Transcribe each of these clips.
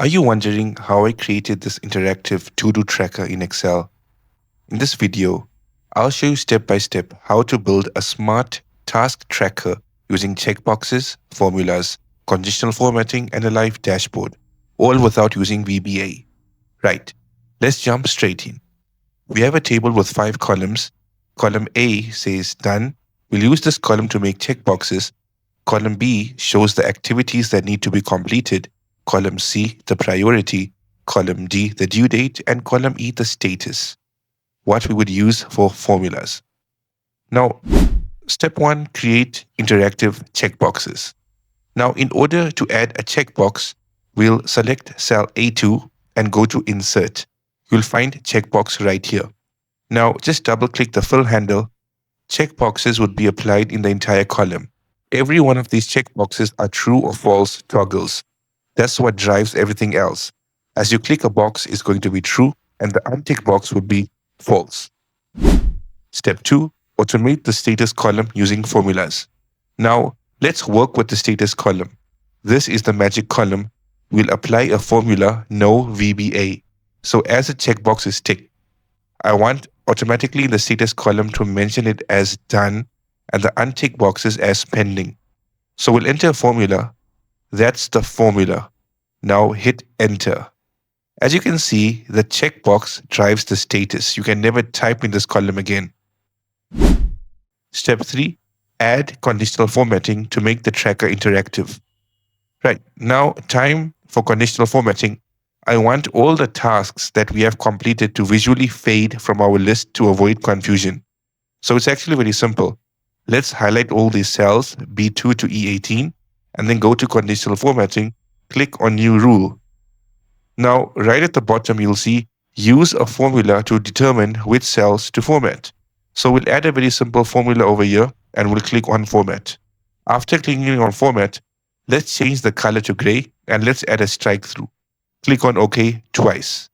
Are you wondering how I created this interactive to-do tracker in Excel? In this video, I'll show you step by step how to build a smart task tracker using checkboxes, formulas, conditional formatting, and a live dashboard, all without using VBA. Right, let's jump straight in. We have a table with 5 columns. Column A says done. We'll use this column to make checkboxes. Column B shows the activities that need to be completed. Column C, the priority. Column D, the due date. And column E, the status. What we would use for formulas. Now, step 1, create interactive checkboxes. Now, in order to add a checkbox, we'll select cell A2 and go to Insert. You'll find checkbox right here. Now, just double-click the fill handle. Checkboxes would be applied in the entire column. Every one of these checkboxes are true or false toggles. That's what drives everything else. As you click a box, it's going to be true, and the untick box would be false. Step 2, automate the status column using formulas. Now, let's work with the status column. This is the magic column. We'll apply a formula, no VBA. So as a checkbox is ticked, I want automatically in the status column to mention it as done and the untick boxes as pending. So we'll enter a formula. That's the formula. Now hit enter. As you can see, the checkbox drives the status. You can never type in this column again. Step 3, add conditional formatting to make the tracker interactive. Right, now time for conditional formatting. I want all the tasks that we have completed to visually fade from our list to avoid confusion. So it's actually very simple. Let's highlight all these cells, B2 to E18, and then go to conditional formatting, click on new rule. Now, right at the bottom, you'll see use a formula to determine which cells to format. So we'll add a very simple formula over here and we'll click on format. After clicking on format, let's change the color to gray and let's add a strike through. Click on OK twice.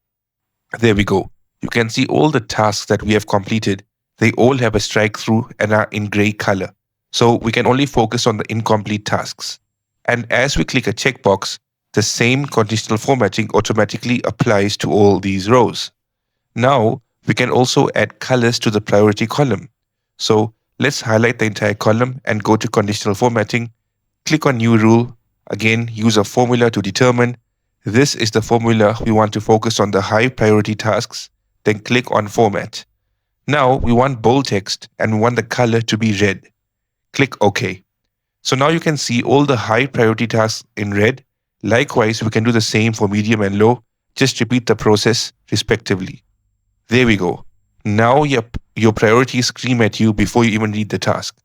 There we go. You can see all the tasks that we have completed. They all have a strike through and are in gray color. So we can only focus on the incomplete tasks. And as we click a checkbox, the same conditional formatting automatically applies to all these rows. Now, we can also add colors to the priority column. So let's highlight the entire column and go to conditional formatting. Click on new rule. Again, use a formula to determine. This is the formula we want to focus on the high priority tasks. Then click on format. Now we want bold text and we want the color to be red. Click OK. So now you can see all the high priority tasks in red. Likewise, we can do the same for medium and low. Just repeat the process respectively. There we go. Now your priorities scream at you before you even read the task.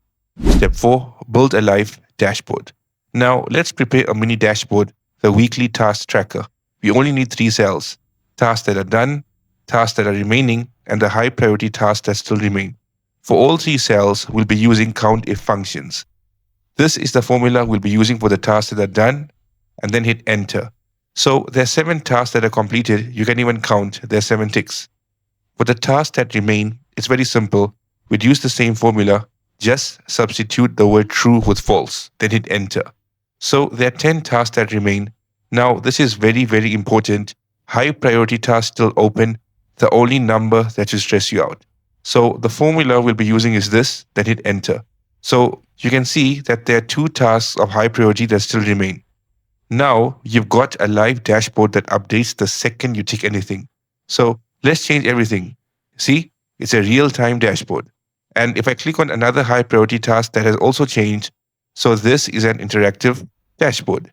Step 4, build a live dashboard. Now let's prepare a mini dashboard, the weekly task tracker. We only need 3 cells: tasks that are done, tasks that are remaining, and the high priority tasks that still remain. For all 3 cells, we'll be using COUNTIF functions. This is the formula we'll be using for the tasks that are done, and then hit enter. So there are 7 tasks that are completed. You can even count. There are 7 ticks. For the tasks that remain, it's very simple. We'd use the same formula. Just substitute the word true with false, then hit enter. So there are 10 tasks that remain. Now this is very, very important. High priority tasks still open. The only number that will stress you out. So the formula we'll be using is this, then hit enter. So you can see that there are 2 tasks of high priority that still remain. Now you've got a live dashboard that updates the second you tick anything. So let's change everything. See, it's a real-time dashboard. And if I click on another high priority task, that has also changed. So this is an interactive dashboard.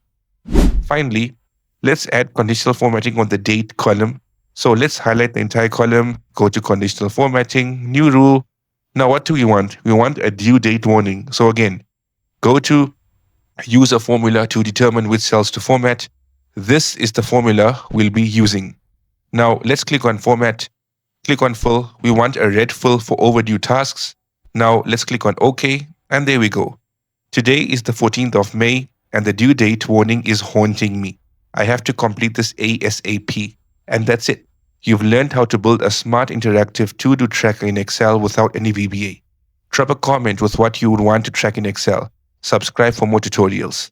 Finally, let's add conditional formatting on the date column. So let's highlight the entire column, go to conditional formatting, new rule. Now what do we want? We want a due date warning. So again, go to use a formula to determine which cells to format. This is the formula we'll be using. Now let's click on format, click on fill. We want a red fill for overdue tasks. Now let's click on OK, and there we go. Today is the 14th of May, and the due date warning is haunting me. I have to complete this ASAP. And that's it. You've learned how to build a smart interactive to-do tracker in Excel without any VBA. Drop a comment with what you would want to track in Excel. Subscribe for more tutorials.